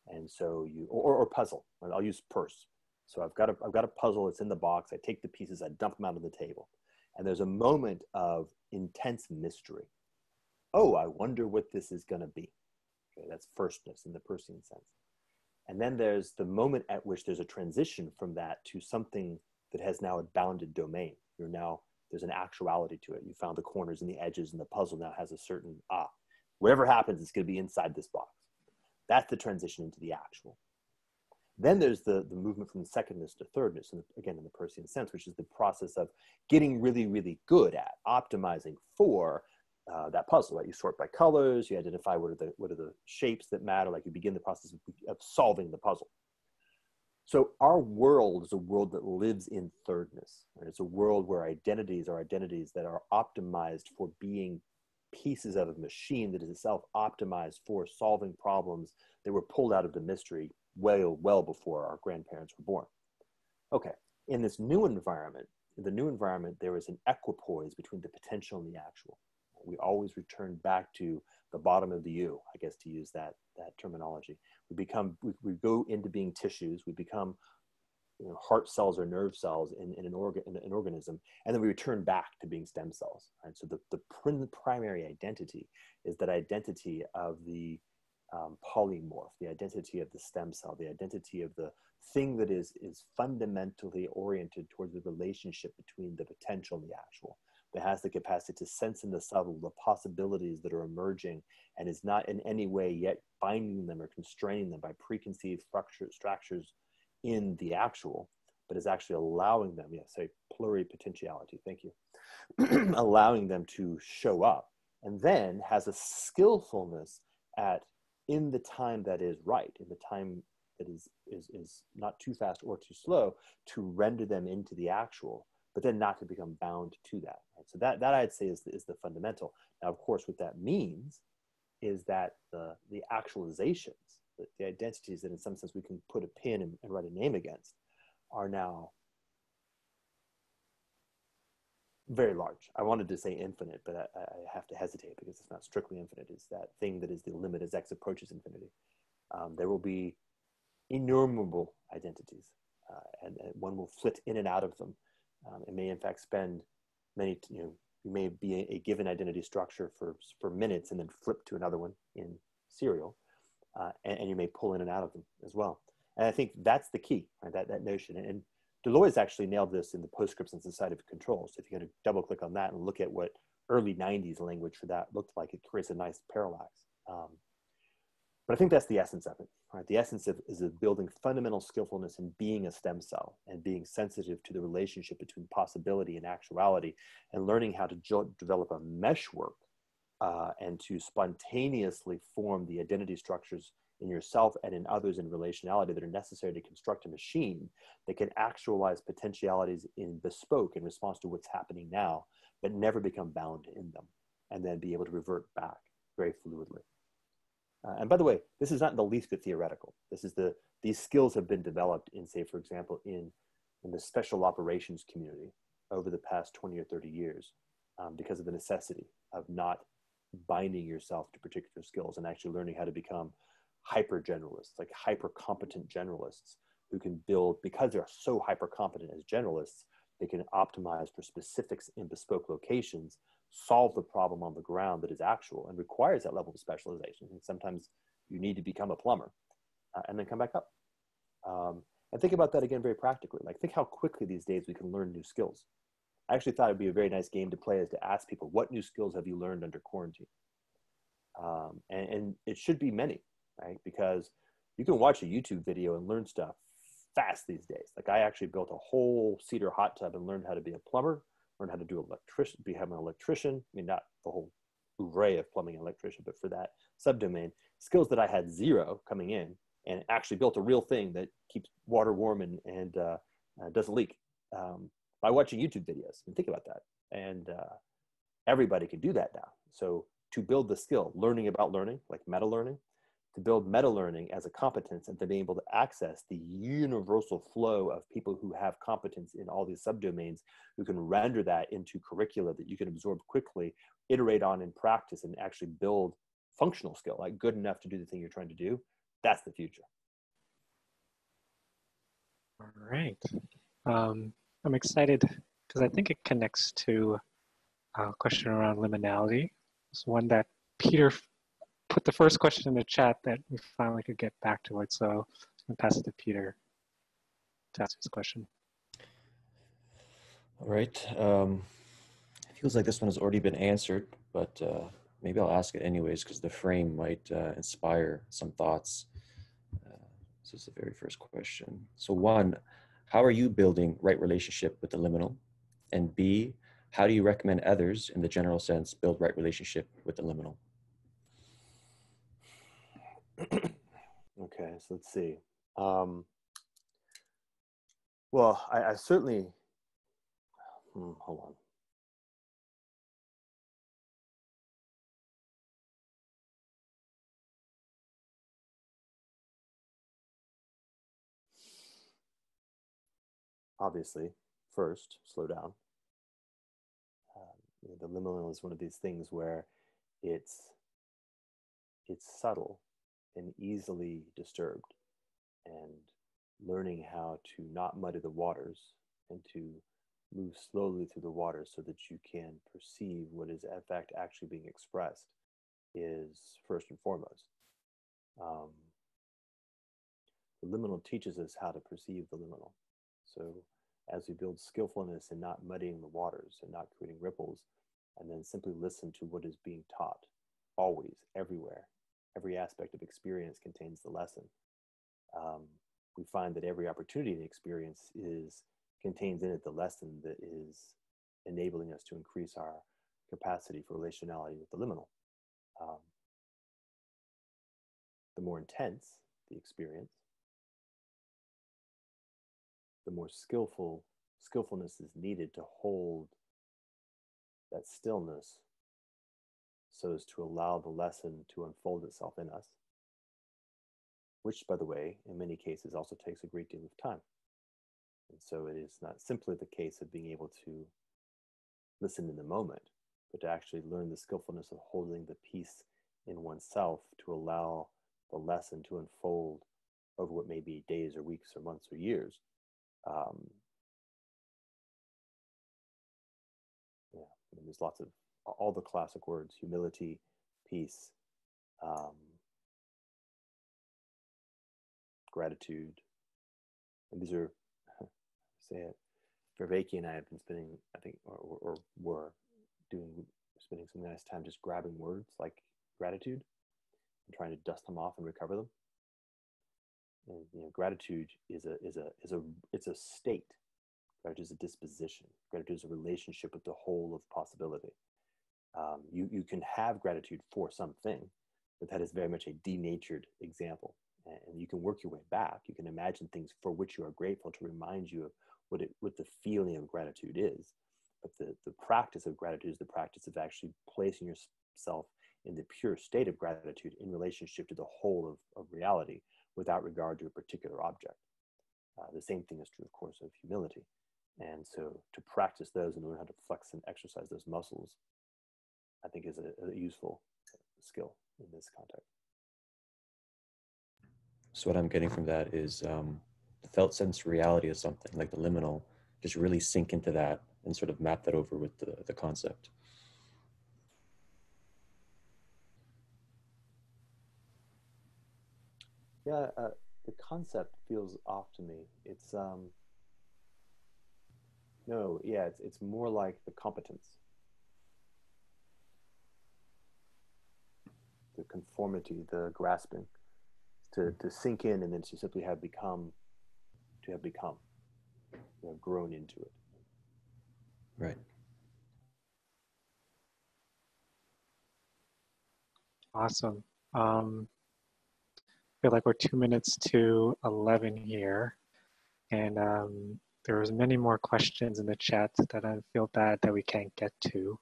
And so or puzzle, I'll use purse. So I've got a puzzle, it's in the box, I take the pieces, I dump them out on the table. And there's a moment of intense mystery. Oh, I wonder what this is gonna be. Okay, that's firstness in the Persian sense. And then there's the moment at which there's a transition from that to something that has now a bounded domain. There's an actuality to it. You found the corners and the edges, and the puzzle now has a certain, whatever happens, it's gonna be inside this box. That's the transition into the actual. Then there's the movement from secondness to thirdness, and again, in the Persian sense, which is the process of getting really, really good at optimizing for that puzzle, right? You sort by colors, you identify what are the shapes that matter, like you begin the process of solving the puzzle. So our world is a world that lives in thirdness. Right? It's a world where identities are identities that are optimized for being pieces of a machine that is itself optimized for solving problems that were pulled out of the mystery well before our grandparents were born. Okay, in this new environment, there is an equipoise between the potential and the actual. We always return back to the bottom of the U, I guess, to use that terminology. We go into being tissues, we become heart cells or nerve cells in an organism, and then we return back to being stem cells. Right? So the primary identity is that identity of the polymorph, the identity of the stem cell, the identity of the thing that is fundamentally oriented towards the relationship between the potential and the actual, that has the capacity to sense in the subtle the possibilities that are emerging and is not in any way yet binding them or constraining them by preconceived structures in the actual, but is actually allowing them, say pluripotentiality, thank you, allowing them to show up, and then has a skillfulness in the time that is right, in the time that is not too fast or too slow, to render them into the actual, but then not to become bound to that. Right? So that I'd say is the fundamental. Now, of course, what that means is that the actualizations, the identities that in some sense we can put a pin and write a name against, are now very large. I wanted to say infinite, but I have to hesitate because it's not strictly infinite. It's that thing that is the limit as x approaches infinity. There will be innumerable identities, and one will flit in and out of them. It may in fact spend many, you may be a given identity structure for minutes and then flip to another one in serial, and you may pull in and out of them as well. And I think that's the key, right? That notion. And Deleuze actually nailed this in the Postscripts and Society of Control. So if you're going to double click on that and look at what early 90s language for that looked like, it creates a nice parallax. But I think that's the essence of it, right? The essence is building fundamental skillfulness in being a stem cell and being sensitive to the relationship between possibility and actuality, and learning how to develop a meshwork and to spontaneously form the identity structures in yourself and in others in relationality that are necessary to construct a machine that can actualize potentialities in bespoke in response to what's happening now, but never become bound in them, and then be able to revert back very fluidly. And by the way, this is not in the least bit theoretical. These skills have been developed in, say, for example, in the special operations community over the past 20 or 30 years because of the necessity of not binding yourself to particular skills and actually learning how to become hyper generalists, like hyper competent generalists who can build, because they're so hyper competent as generalists, they can optimize for specifics in bespoke locations, solve the problem on the ground that is actual and requires that level of specialization. And sometimes you need to become a plumber and then come back up. And think about that again very practically. Like, think how quickly these days we can learn new skills. I actually thought it'd be a very nice game to play, is to ask people, what new skills have you learned under quarantine? And it should be many, right? Because you can watch a YouTube video and learn stuff fast these days. Like, I actually built a whole cedar hot tub and learned how to be a plumber, learned how to do become an electrician. I mean, not the whole array of plumbing and electrician, but for that subdomain, skills that I had zero coming in, and actually built a real thing that keeps water warm and doesn't leak by watching YouTube videos. And think about that. And everybody can do that now. So to build the skill, learning about learning, like meta learning, to build meta learning as a competence and to be able to access the universal flow of people who have competence in all these subdomains, who can render that into curricula that you can absorb quickly, iterate on in practice, and actually build functional skill, like good enough to do the thing you're trying to do. That's the future. All right. I'm excited because I think it connects to a question around liminality. It's one that Peter put the first question in the chat that we finally could get back to it. So I'm going to pass it to Peter to ask his question. All right. It feels like this one has already been answered, but maybe I'll ask it anyways because the frame might inspire some thoughts. This is the very first question. So 1, how are you building right relationship with the liminal? And B, how do you recommend others in the general sense build right relationship with the liminal? Okay, so let's see. Well, I certainly, hold on. Obviously, first, slow down. The liminal is one of these things where it's subtle and easily disturbed, and learning how to not muddy the waters and to move slowly through the water so that you can perceive what is in fact actually being expressed is first and foremost. The liminal teaches us how to perceive the liminal. So as we build skillfulness in not muddying the waters and not creating ripples, and then simply listen to what is being taught, always, everywhere. Every aspect of experience contains the lesson. We find that every opportunity in experience contains in it the lesson that is enabling us to increase our capacity for relationality with the liminal. The more intense the experience, the more skillfulness is needed to hold that stillness so as to allow the lesson to unfold itself in us, which, by the way, in many cases also takes a great deal of time. And so it is not simply the case of being able to listen in the moment, but to actually learn the skillfulness of holding the peace in oneself to allow the lesson to unfold over what may be days or weeks or months or years. I mean, there's lots of all the classic words: humility, peace, gratitude. And these are, say it, Vervaeke and I have been spending, I think, or were spending some nice time just grabbing words like gratitude and trying to dust them off and recover them. And gratitude is a state. Gratitude is a disposition. Gratitude is a relationship with the whole of possibility. You can have gratitude for something, but that is very much a denatured example. And you can work your way back. You can imagine things for which you are grateful to remind you of what the feeling of gratitude is. But the practice of gratitude is the practice of actually placing yourself in the pure state of gratitude in relationship to the whole of reality without regard to a particular object. The same thing is true, of course, of humility. And so to practice those and learn how to flex and exercise those muscles, I think is a useful skill in this context. So what I'm getting from that is the felt sense reality of something like the liminal, just really sink into that and sort of map that over with the concept. Yeah, the concept feels off to me. It's it's more like the competence, the conformity, the grasping, to sink in, and then to simply have become, grown into it. Right. Awesome. I feel like we're 2 minutes to 11 here. And there was many more questions in the chat that I feel bad that we can't get to.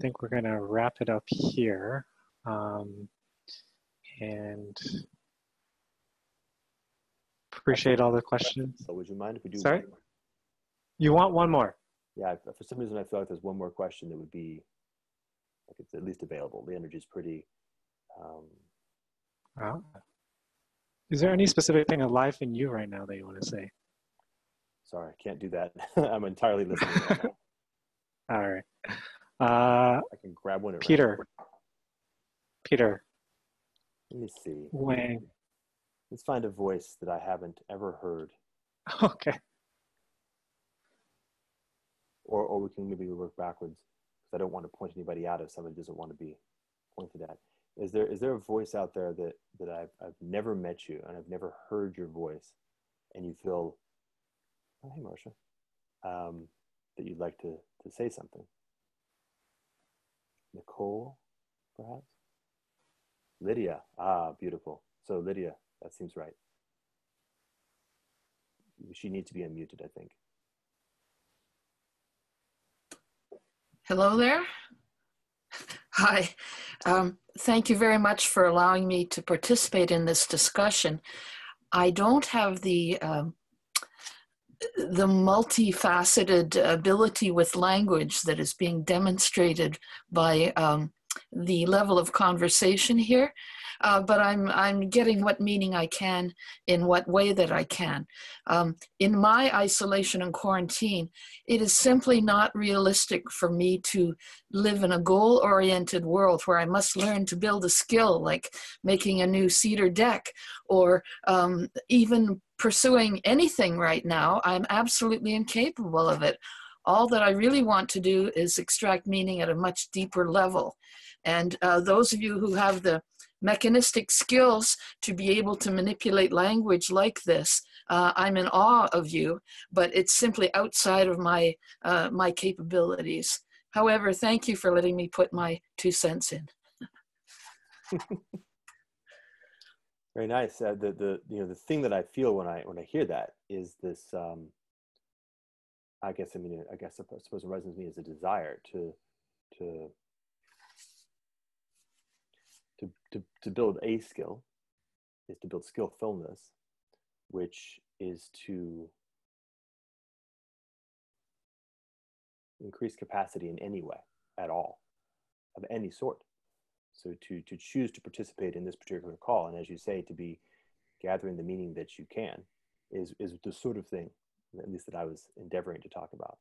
think we're gonna wrap it up here. And appreciate all the questions. So would you mind if we do Sorry? one more? You want one more? Yeah, for some reason I feel like there's one more question that would be, like it's at least available. The energy is pretty. Is there any specific thing alive in you right now that you want to say? Sorry, I can't do that. I'm entirely listening right now. All right. I can grab one at Peter. random. Peter. Let me see. When? Let's find a voice that I haven't ever heard. Okay. Or we can maybe work backwards, because I don't want to point anybody out if somebody doesn't want to be pointed at. Is there a voice out there that I've never met you and I've never heard your voice, and you feel, oh, hey Marcia, that you'd like to say something? Nicole, perhaps? Lydia, beautiful. So Lydia, that seems right. She needs to be unmuted, I think. Hello there. Hi. Thank you very much for allowing me to participate in this discussion. I don't have the multifaceted ability with language that is being demonstrated by the level of conversation here, but I'm getting what meaning I can in what way that I can. In my isolation and quarantine, it is simply not realistic for me to live in a goal-oriented world where I must learn to build a skill like making a new cedar deck, or even pursuing anything right now. I'm absolutely incapable of it. All that I really want to do is extract meaning at a much deeper level. And those of you who have the mechanistic skills to be able to manipulate language like this, I'm in awe of you, but it's simply outside of my capabilities. However, thank you for letting me put my 2 cents in. Very nice. The thing that I feel when I hear that is this. I suppose what resonates with me is a desire to build a skill, is to build skillfulness, which is to increase capacity in any way at all, of any sort. So to choose to participate in this particular call, and as you say, to be gathering the meaning that you can, is the sort of thing, at least that I was endeavoring to talk about.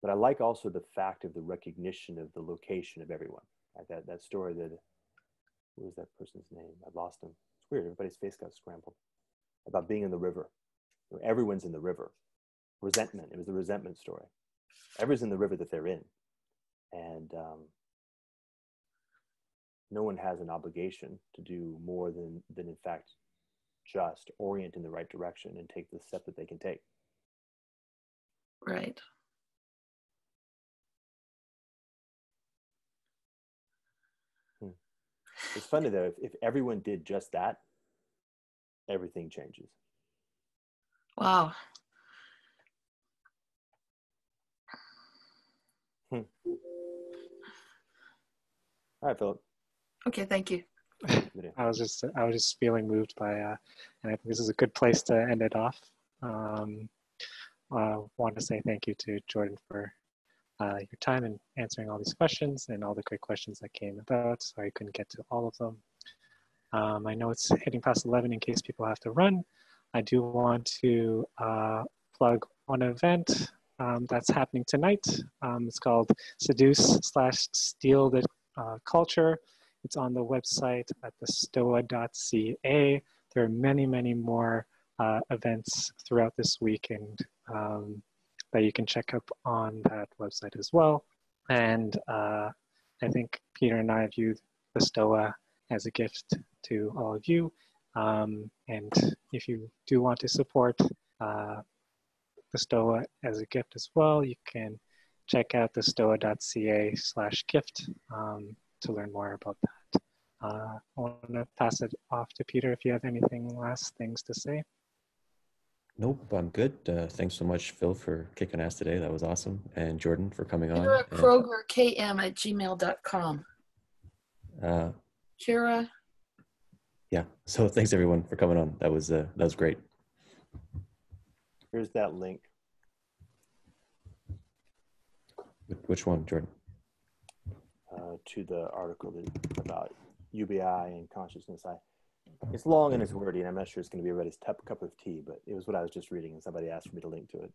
But I like also the fact of the recognition of the location of everyone. Like that story that, what was that person's name? I lost him. It's weird, everybody's face got scrambled. About being in the river. Everyone's in the river. Resentment, it was the resentment story. Everyone's in the river that they're in. And no one has an obligation to do more than in fact just orient in the right direction and take the step that they can take. Right. It's funny though, if everyone did just that, everything changes. Wow. All right, Philip. Okay, thank you. I was just feeling moved by, and I think this is a good place to end it off. I want to say thank you to Jordan for your time and answering all these questions and all the great questions that came about. Sorry I couldn't get to all of them. I know it's hitting past 11 in case people have to run. I do want to plug one event that's happening tonight. It's called Seduce/Steal the Culture. It's on the website at thestoa.ca. There are many, many more events throughout this week, and that you can check up on that website as well. And I think Peter and I view the STOA as a gift to all of you. And if you do want to support the STOA as a gift as well, you can check out thestoa.ca/gift to learn more about that. I want to pass it off to Peter if you have anything last things to say. Nope, I'm good. Thanks so much, Phil, for kicking ass today. That was awesome. And Jordan for coming on. Kira And, Kroger, KM@gmail.com. Kira. Yeah. So thanks everyone for coming on. That was great. Here's that link. Which one, Jordan? To the article about UBI and consciousness. It's long and it's wordy, and I'm not sure it's going to be everybody's cup of tea, but it was what I was just reading, and somebody asked for me to link to it.